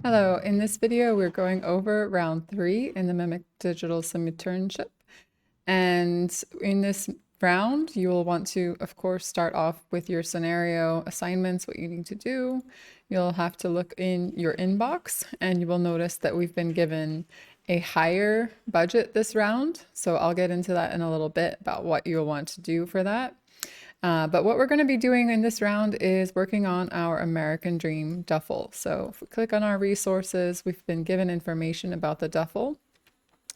Hello, in this video we're going over round 3 in the Mimic Digital Simternship. And in this round, you will want to, of course, start off with your scenario assignments, what you need to do. You'll have to look in your inbox and you will notice that we've been given a higher budget this round. So I'll get into that in a little bit about what you'll want to do for that. But what we're going to be doing in this round is working on our American Dream Duffel. So if we click on our resources, we've been given information about the duffel.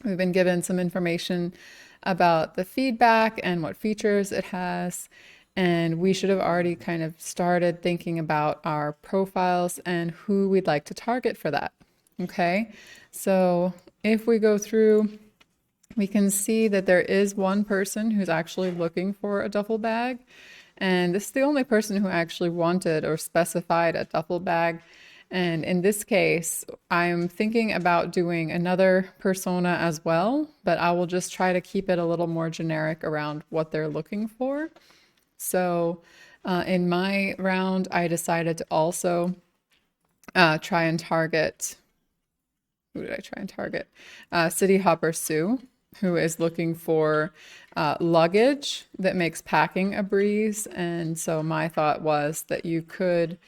We've been given some information about the feedback and what features it has. And we should have already kind of started thinking about our profiles and who we'd like to target for that. Okay, so if we go through, we can see that there is one person who's actually looking for a duffel bag. And this is the only person who actually wanted or specified a duffel bag. And in this case, I'm thinking about doing another persona as well, but I will just try to keep it a little more generic around what they're looking for. So in my round, I decided to also try and target, who did I try and target? City Hopper Sue, who is looking for luggage that makes packing a breeze. And so my thought was that you could,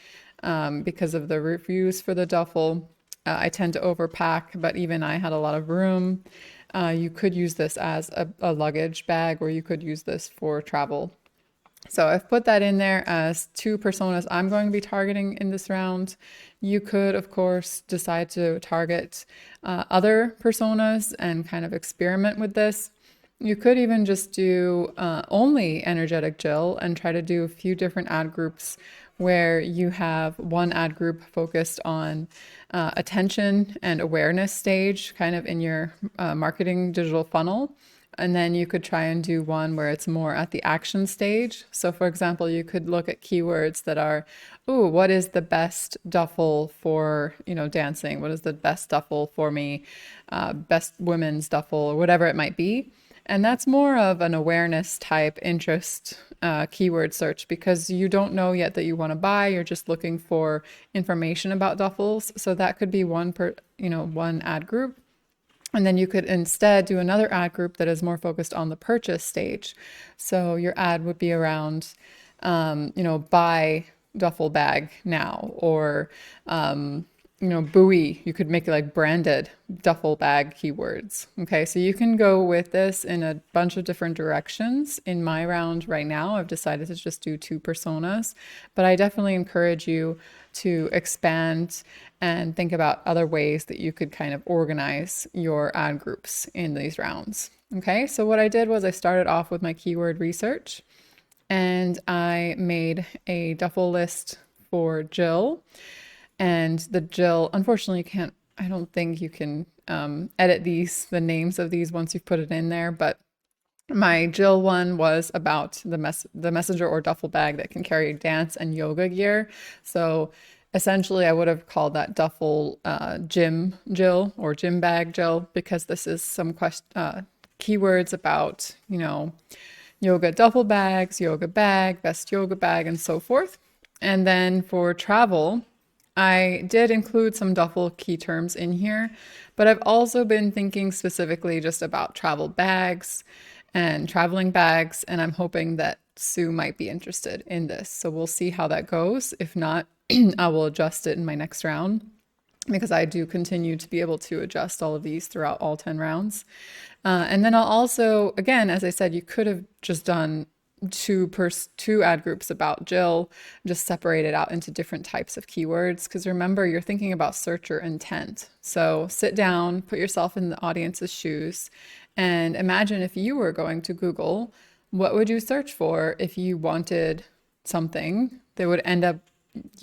because of the reviews for the duffel, I tend to overpack, but even I had a lot of room. You could use this as a luggage bag, or you could use this for travel. So I've put that in there as two personas I'm going to be targeting in this round. You could, of course, decide to target other personas and kind of experiment with this. You could even just do only energetic Jill and try to do a few different ad groups where you have one ad group focused on attention and awareness stage, kind of in your marketing digital funnel. And then you could try and do one where it's more at the action stage. So for example, you could look at keywords that are, ooh, what is the best duffel for, dancing? What is the best duffel for me? Best women's duffel, or whatever it might be. And that's more of an awareness type interest keyword search, because you don't know yet that you want to buy. You're just looking for information about duffels. So that could be one ad group. And then you could instead do another ad group that is more focused on the purchase stage. So your ad would be around, buy duffel bag now, or, buoy. You could make it like branded duffel bag keywords. Okay, so you can go with this in a bunch of different directions. In my round right now, I've decided to just do two personas, but I definitely encourage you to expand and think about other ways that you could kind of organize your ad groups in these rounds. Okay, so what I did was I started off with my keyword research and I made a duffel list for Jill. And the Jill, unfortunately, I don't think you can edit the names of these once you've put it in there, but my Jill one was about the messenger or duffel bag that can carry dance and yoga gear. So essentially, I would have called that duffel gym Jill or gym bag Jill, because this is some keywords about, yoga duffel bags, yoga bag, best yoga bag, and so forth. And then for travel, I did include some duffel key terms in here, but I've also been thinking specifically just about travel bags and traveling bags, and I'm hoping that Sue might be interested in this. So we'll see how that goes. If not, I will adjust it in my next round, because I do continue to be able to adjust all of these throughout all 10 rounds. And then I'll also, again, as I said, you could have just done two ad groups about Jill, just separate it out into different types of keywords. Because remember, you're thinking about searcher intent. So sit down, put yourself in the audience's shoes, and imagine if you were going to Google, what would you search for if you wanted something that would end up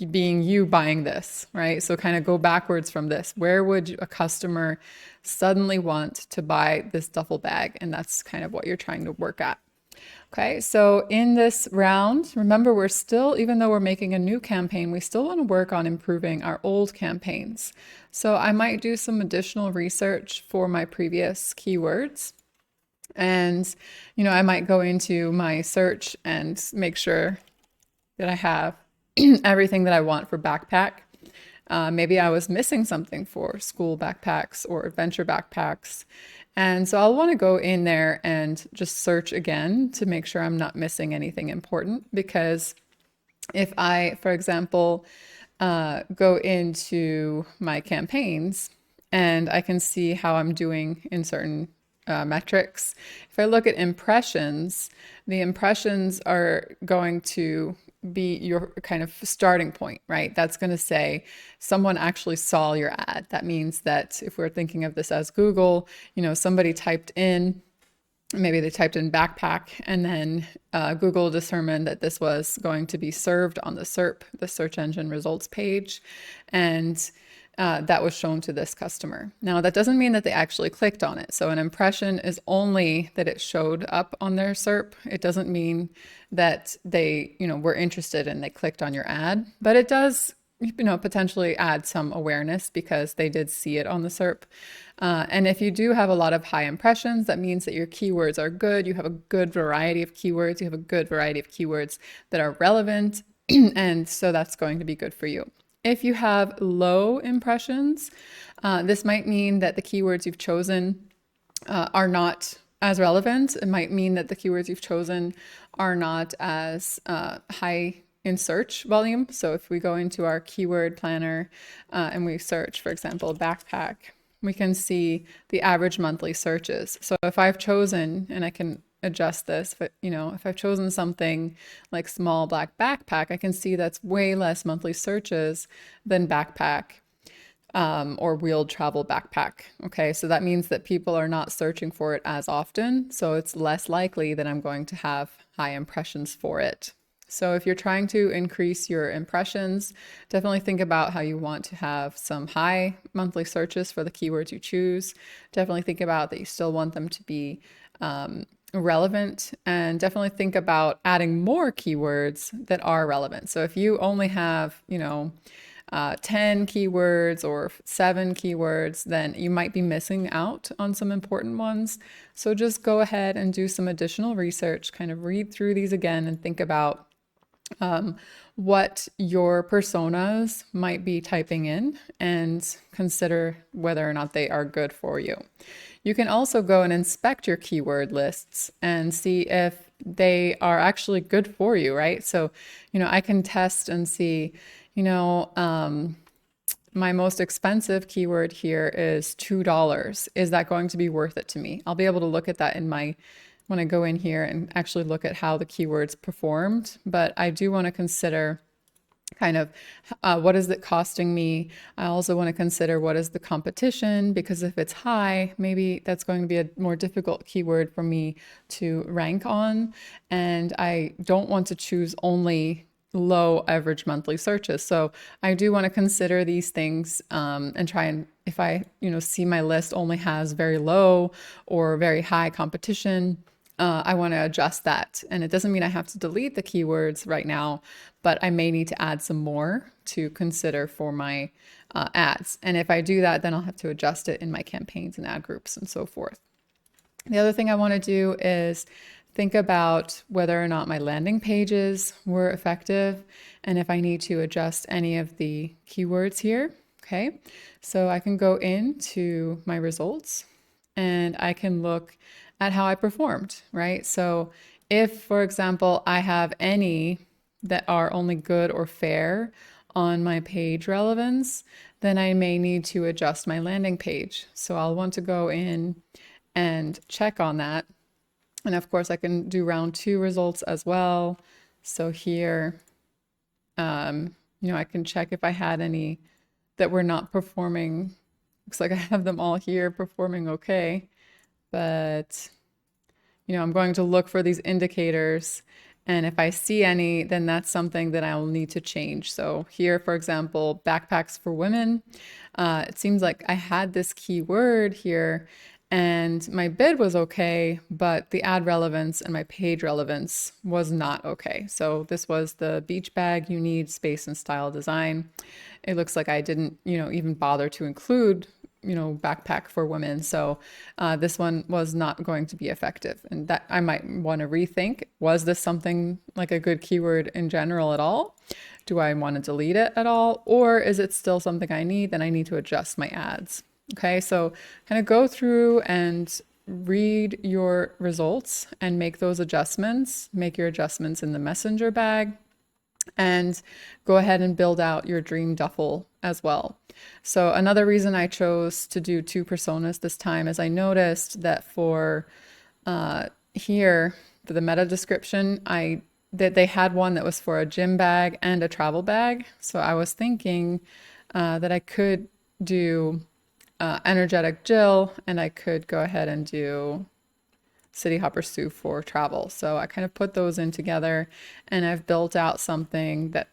being you buying this, right? So kind of go backwards from this. Where would a customer suddenly want to buy this duffel bag? And that's kind of what you're trying to work at. Okay, so in this round, remember, we're still, even though we're making a new campaign, we still want to work on improving our old campaigns. So I might do some additional research for my previous keywords. And, I might go into my search and make sure that I have everything that I want for backpack. Maybe I was missing something for school backpacks or adventure backpacks. And so I'll want to go in there and just search again to make sure I'm not missing anything important. Because if I, for example, go into my campaigns and I can see how I'm doing in certain metrics. If I look at impressions, the impressions are going to be your kind of starting point, right? That's going to say someone actually saw your ad. That means that if we're thinking of this as Google, somebody typed in, maybe they typed in backpack, and then Google determined that this was going to be served on the SERP, the search engine results page, and that was shown to this customer. Now, that doesn't mean that they actually clicked on it. So an impression is only that it showed up on their SERP. It doesn't mean that they, were interested and they clicked on your ad, but it does, potentially add some awareness because they did see it on the SERP. And if you do have a lot of high impressions, that means that your keywords are good. You have a good variety of keywords. You have a good variety of keywords that are relevant. And so that's going to be good for you. If you have low impressions, this might mean that the keywords you've chosen are not as relevant. It might mean that the keywords you've chosen are not as high in search volume. So if we go into our keyword planner and we search, for example, backpack, we can see the average monthly searches. So if I've chosen, and I can adjust this, but if I've chosen something like small black backpack, I can see that's way less monthly searches than backpack or wheeled travel backpack. Okay, so that means that people are not searching for it as often, so it's less likely that I'm going to have high impressions for it. So if you're trying to increase your impressions, definitely think about how you want to have some high monthly searches for the keywords you choose. Definitely think about that you still want them to be relevant, and definitely think about adding more keywords that are relevant. So if you only have, 10 keywords or 7 keywords, then you might be missing out on some important ones. So just go ahead and do some additional research, kind of read through these again and think about what your personas might be typing in and consider whether or not they are good for you. You can also go and inspect your keyword lists and see if they are actually good for you, right? So, I can test and see, my most expensive keyword here is $2. Is that going to be worth it to me? I'll be able to look at that when I go in here and actually look at how the keywords performed, but I do want to consider kind of what is it costing me. I also want to consider what is the competition, because if it's high, maybe that's going to be a more difficult keyword for me to rank on. And I don't want to choose only low average monthly searches. So I do want to consider these things and try and, if I, see my list only has very low or very high competition, I want to adjust that. And it doesn't mean I have to delete the keywords right now, but I may need to add some more to consider for my ads. And if I do that, then I'll have to adjust it in my campaigns and ad groups and so forth. The other thing I want to do is think about whether or not my landing pages were effective and if I need to adjust any of the keywords here. Okay, so I can go into my results and I can look at how I performed, right? So if, for example, I have any that are only good or fair on my page relevance, then I may need to adjust my landing page. So I'll want to go in and check on that. And of course, I can do round 2 results as well. So here, I can check if I had any that were not performing. Looks like I have them all here performing okay. But, I'm going to look for these indicators. And if I see any, then that's something that I'll need to change. So here, for example, backpacks for women, it seems like I had this keyword here and my bid was okay, but the ad relevance and my page relevance was not okay. So this was the beach bag you need, space and style design. It looks like I didn't, even bother to include backpack for women. So this one was not going to be effective. And that I might want to rethink, was this something like a good keyword in general at all? Do I want to delete it at all? Or is it still something I need? Then I need to adjust my ads. Okay, so kind of go through and read your results and make those adjustments. Make your adjustments in the messenger bag and go ahead and build out your dream duffel as well. So another reason I chose to do 2 personas this time is I noticed that for here, for the meta description, that they had one that was for a gym bag and a travel bag. So I was thinking that I could do energetic Jill, and I could go ahead and do City Hopper Sue for travel. So I kind of put those in together, and I've built out something that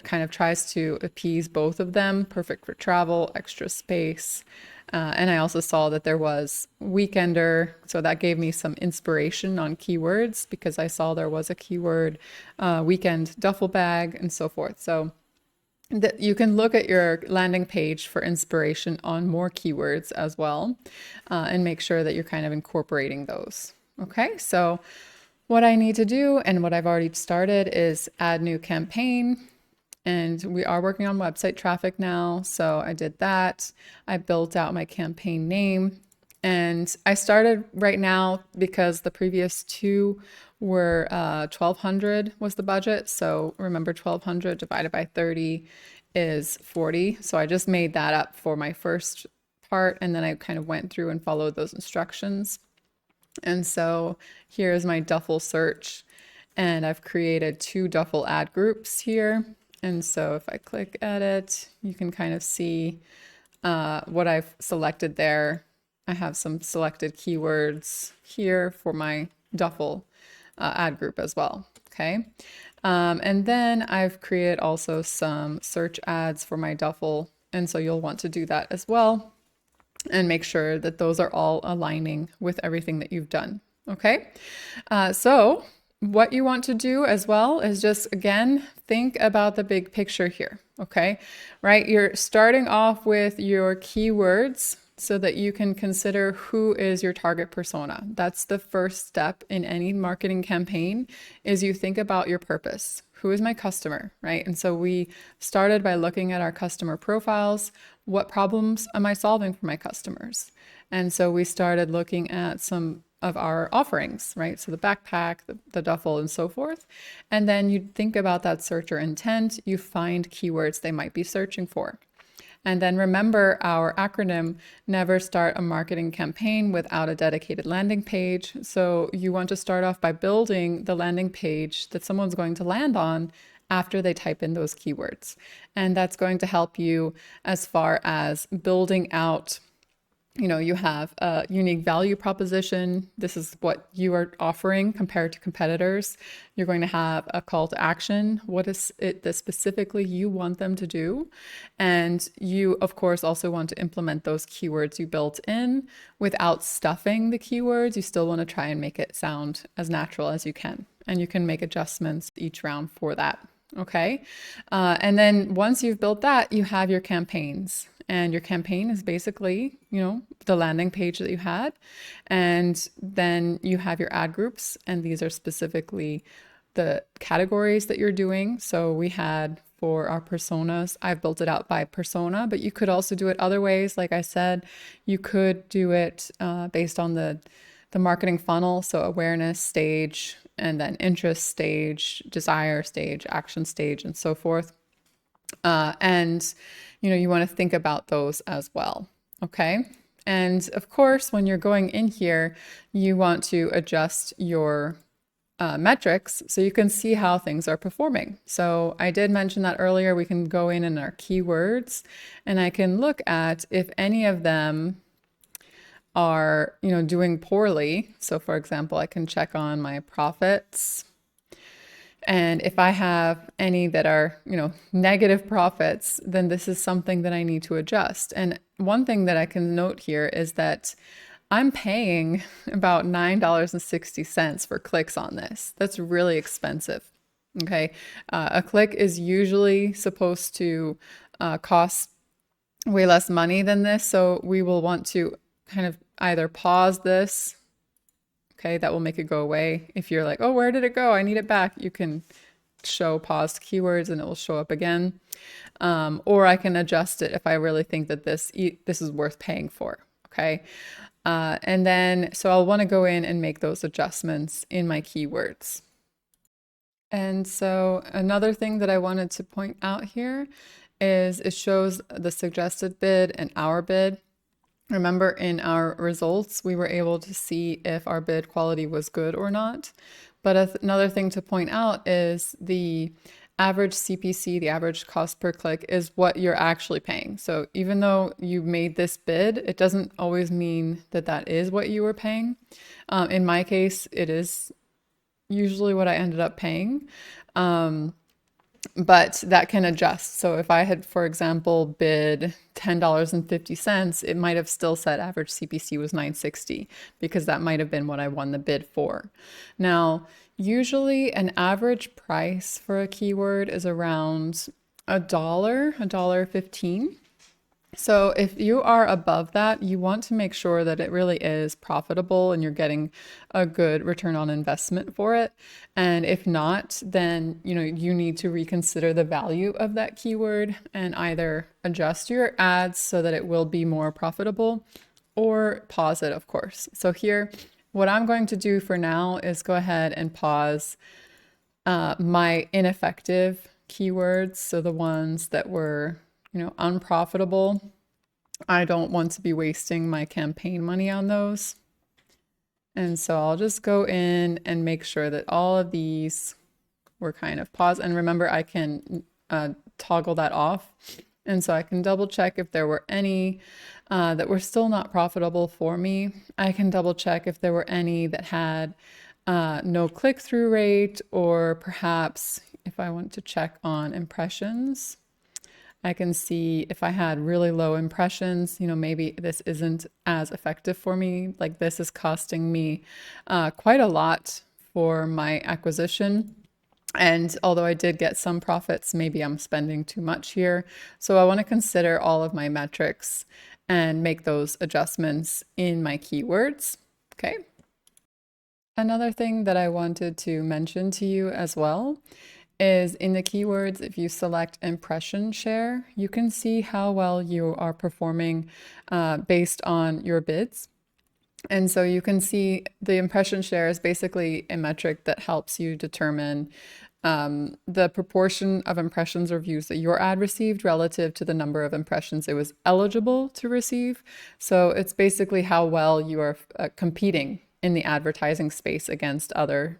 kind of tries to appease both of them. Perfect for travel, extra space. And I also saw that there was weekender, so that gave me some inspiration on keywords because I saw there was a keyword weekend duffel bag and so forth. So that you can look at your landing page for inspiration on more keywords as well, and make sure that you're kind of incorporating those. Okay, so what I need to do and what I've already started is add new campaign. And we are working on website traffic now. So I did that. I built out my campaign name. And I started right now because the previous 2 were 1,200 was the budget. So remember, 1,200 divided by 30 is 40. So I just made that up for my first part. And then I kind of went through and followed those instructions. And so here's my duffel search. And I've created 2 duffel ad groups here. And so if I click edit, you can kind of see what I've selected there. I have some selected keywords here for my duffel ad group as well. Okay. And then I've created also some search ads for my duffel. And so you'll want to do that as well and make sure that those are all aligning with everything that you've done. Okay. So what you want to do as well is just, again, think about the big picture here, okay? Right? You're starting off with your keywords so that you can consider who is your target persona. That's the first step in any marketing campaign, is you think about your purpose. Who is my customer, right? And so we started by looking at our customer profiles. What problems am I solving for my customers? And so we started looking at some of our offerings, right? So the backpack, the duffel, and so forth. And then you think about that searcher intent, you find keywords they might be searching for. And then remember our acronym, never start a marketing campaign without a dedicated landing page. So you want to start off by building the landing page that someone's going to land on after they type in those keywords. And that's going to help you as far as building out, you have a unique value proposition. This is what you are offering compared to competitors. You're going to have a call to action. What is it that specifically you want them to do? And you, of course, also want to implement those keywords you built in without stuffing the keywords. You still want to try and make it sound as natural as you can. And you can make adjustments each round for that. Okay. And then once you've built that, you have your campaigns. And your campaign is basically, the landing page that you had. And then you have your ad groups. And these are specifically the categories that you're doing. So we had for our personas, I've built it out by persona, but you could also do it other ways. Like I said, you could do it based on the marketing funnel. So awareness stage, and then interest stage, desire stage, action stage, and so forth. And you want to think about those as well. Okay. And of course, when you're going in here, you want to adjust your metrics so you can see how things are performing. So I did mention that earlier. We can go in our keywords, and I can look at if any of them are, doing poorly. So for example, I can check on my profits. And if I have any that are, negative profits, then this is something that I need to adjust. And one thing that I can note here is that I'm paying about $9.60 for clicks on this. That's really expensive. Okay. A click is usually supposed to cost way less money than this. So we will want to kind of either pause this. Okay, that will make it go away. If you're like, oh, where did it go? I need it back. You can show paused keywords and it will show up again. Or I can adjust it if I really think that this is worth paying for. Okay. And then, so I'll want to go in and make those adjustments in my keywords. And so another thing that I wanted to point out here is it shows the suggested bid and our bid. Remember, in our results, we were able to see if our bid quality was good or not. But another thing to point out is the average CPC, the average cost per click, is what you're actually paying. So even though you made this bid, it doesn't always mean that that is what you were paying. In my case, it is usually what I ended up paying. But that can adjust. So if I had, for example, bid $10.50, it might have still said average CPC was $9.60 because that might have been what I won the bid for. Now, usually an average price for a keyword is around $1.15. So if you are above that, you want to make sure that it really is profitable and you're getting a good return on investment for it. And if not, then you need to reconsider the value of that keyword and either adjust your ads so that it will be more profitable or pause it, of course. So here, what I'm going to do for now is go ahead and pause my ineffective keywords. So the ones that were unprofitable. I don't want to be wasting my campaign money on those. And so I'll just go in and make sure that all of these were kind of paused. And remember, I can toggle that off. And so I can double check if there were any that were still not profitable for me. I can double check if there were any that had no click-through rate, or perhaps if I want to check on impressions, I can see if I had really low impressions, maybe this isn't as effective for me. Like this is costing me quite a lot for my acquisition. And although I did get some profits, maybe I'm spending too much here. So I want to consider all of my metrics and make those adjustments in my keywords. Okay. Another thing that I wanted to mention to you as well is in the keywords, if you select impression share, you can see how well you are performing based on your bids. And so you can see the impression share is basically a metric that helps you determine the proportion of impressions or views that your ad received relative to the number of impressions it was eligible to receive. So it's basically how well you are competing in the advertising space against other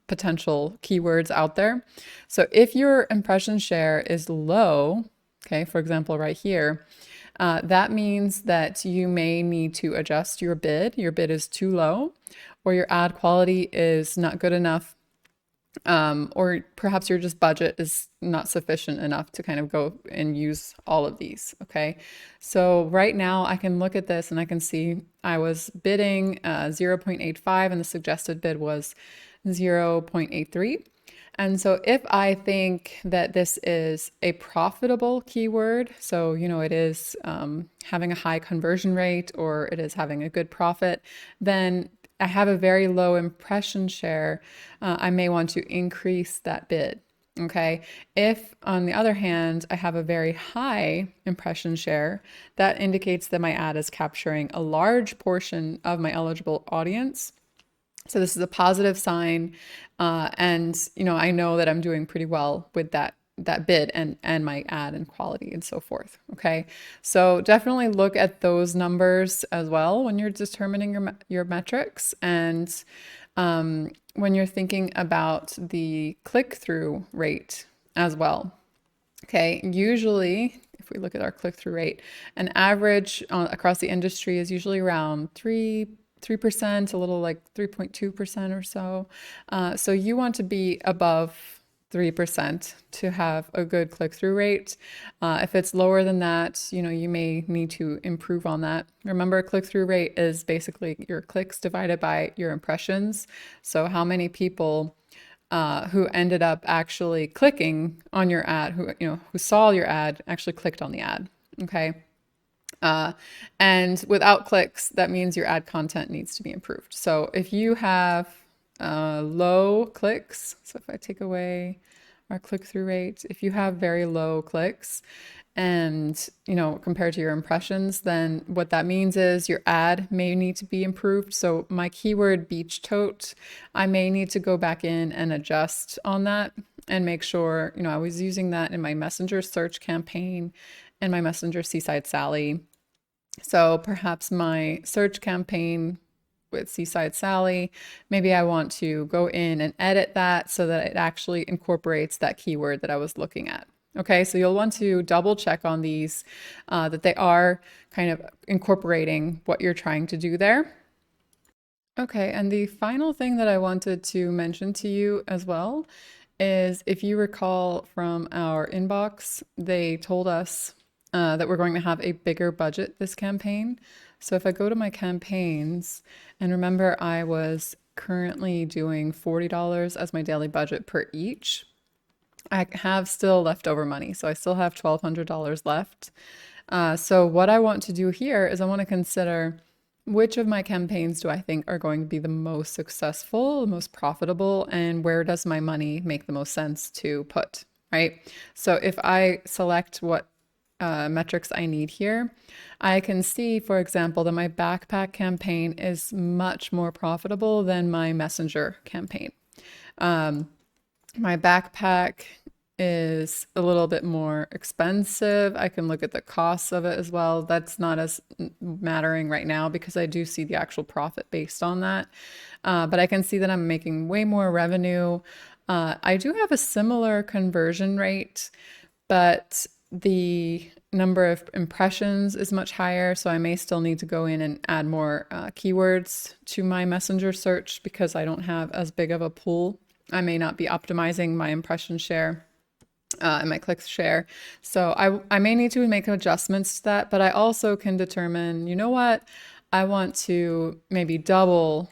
potential keywords out there. So if your impression share is low, okay, for example, right here, that means that you may need to adjust your bid. Your bid is too low, or your ad quality is not good enough, or perhaps your just budget is not sufficient enough to kind of go and use all of these. Okay. So right now I can look at this and I can see I was bidding 0.85 and the suggested bid was 0.83. And so if I think that this is a profitable keyword, so, it is having a high conversion rate or it is having a good profit, then I have a very low impression share. I may want to increase that bid. Okay. If, on the other hand, I have a very high impression share, that indicates that my ad is capturing a large portion of my eligible audience. So this is a positive sign. And, I know that I'm doing pretty well with that bid and my ad and quality and so forth. Okay. So definitely look at those numbers as well when you're determining your metrics. And when you're thinking about the click-through rate as well. Okay. Usually, if we look at our click-through rate, an average across the industry is usually around 3%, a little like 3.2% or so. So you want to be above 3% to have a good click-through rate. If it's lower than that, you may need to improve on that. Remember, click-through rate is basically your clicks divided by your impressions. So how many people who ended up actually clicking on your ad, who saw your ad, actually clicked on the ad. Okay. And without clicks, that means your ad content needs to be improved. So if you have low clicks, so if I take away our click-through rate. If you have very low clicks and, compared to your impressions, then what that means is your ad may need to be improved. So my keyword beach tote, I may need to go back in and adjust on that and make sure, I was using that in my Messenger search campaign and my Messenger Seaside Sally. So perhaps my search campaign with Seaside Sally, maybe I want to go in and edit that so that it actually incorporates that keyword that I was looking at. Okay, so you'll want to double check on these, that they are kind of incorporating what you're trying to do there. Okay, and the final thing that I wanted to mention to you as well is, if you recall from our inbox, they told us that we're going to have a bigger budget this campaign. So if I go to my campaigns, and remember I was currently doing $40 as my daily budget per each, I have still leftover money. So I still have $1,200 left. So what I want to do here is I want to consider which of my campaigns do I think are going to be the most successful, the most profitable, and where does my money make the most sense to put, right? So if I select what metrics I need here, I can see, for example, that my backpack campaign is much more profitable than my messenger campaign. My backpack is a little bit more expensive. I can look at the costs of it as well. That's not as mattering right now because I do see the actual profit based on that. But I can see that I'm making way more revenue. I do have a similar conversion rate, but the number of impressions is much higher. So I may still need to go in and add more keywords to my messenger search because I don't have as big of a pool. I may not be optimizing my impression share and my clicks share. So I may need to make adjustments to that, but I also can determine, you know what, I want to maybe double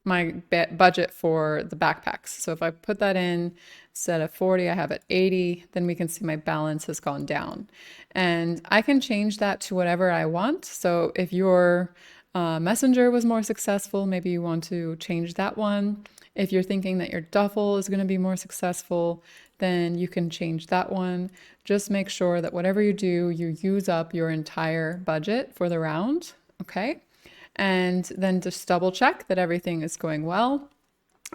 my budget for the backpacks. So if I put that in, instead of 40, I have it 80, then we can see my balance has gone down. And I can change that to whatever I want. So if your messenger was more successful, maybe you want to change that one. If you're thinking that your duffel is going to be more successful, then you can change that one. Just make sure that whatever you do, you use up your entire budget for the round, okay? And then just double check that everything is going well.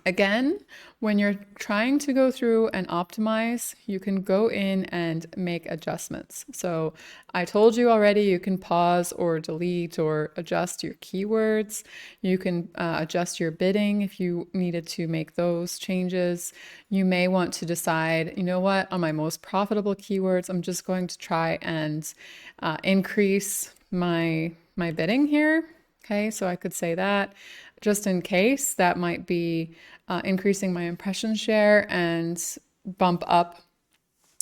Again, when you're trying to go through and optimize, you can go in and make adjustments. So I told you already, you can pause or delete or adjust your keywords. You can adjust your bidding if you needed to make those changes. You may want to decide, you know what, on my most profitable keywords, I'm just going to try and increase my bidding here. Okay, so I could say that just in case that might be increasing my impression share and bump up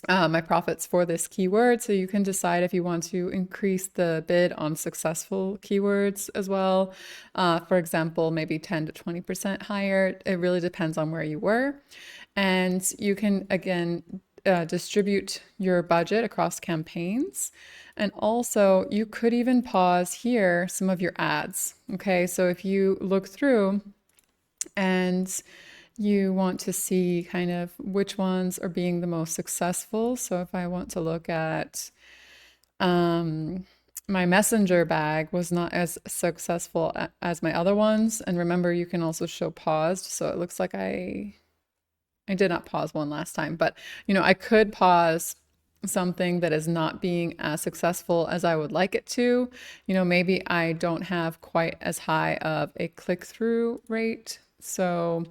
my profits for this keyword. So you can decide if you want to increase the bid on successful keywords as well. For example, maybe 10 to 20% higher. It really depends on where you were. And you can, again, distribute your budget across campaigns. And also, you could even pause here some of your ads. Okay, so if you look through and you want to see kind of which ones are being the most successful. So if I want to look at my messenger bag was not as successful as my other ones. And remember, you can also show paused. So it looks like I did not pause one last time, but I could pause something that is not being as successful as I would like it to. Maybe I don't have quite as high of a click-through rate. So,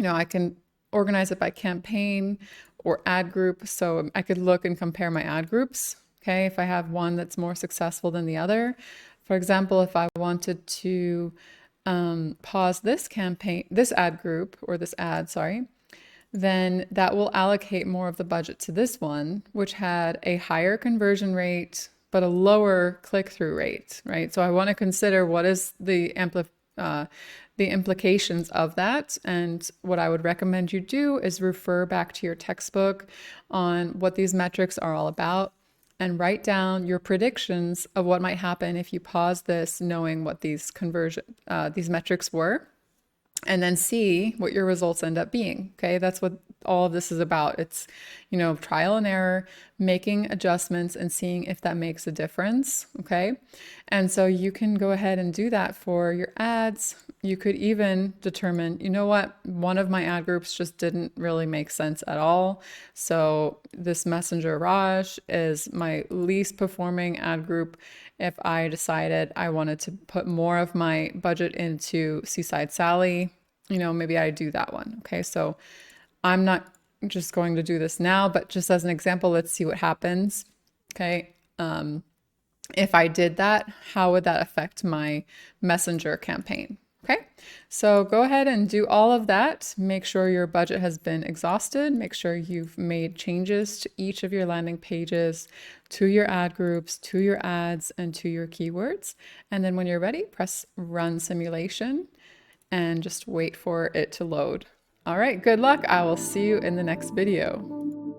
I can organize it by campaign or ad group. So I could look and compare my ad groups. Okay, if I have one that's more successful than the other. For example, if I wanted to pause this ad group, or this ad, sorry, then that will allocate more of the budget to this one, which had a higher conversion rate, but a lower click-through rate, right? So I want to consider what is the implications of that. And what I would recommend you do is refer back to your textbook on what these metrics are all about and write down your predictions of what might happen if you pause this, knowing what these metrics were, and then see what your results end up being. Okay, that's what all of this is about. It's, you know, trial and error, making adjustments and seeing if that makes a difference. Okay. And so you can go ahead and do that for your ads. You could even determine, you know what, one of my ad groups just didn't really make sense at all. So this Messenger Raj is my least performing ad group. If I decided I wanted to put more of my budget into Seaside Sally, you know, maybe I do that one. Okay. So I'm not just going to do this now, but just as an example, let's see what happens. Okay. If I did that, how would that affect my Messenger campaign? Okay, so go ahead and do all of that. Make sure your budget has been exhausted. Make sure you've made changes to each of your landing pages, to your ad groups, to your ads, and to your keywords. And then when you're ready, press Run Simulation and just wait for it to load. All right, good luck. I will see you in the next video.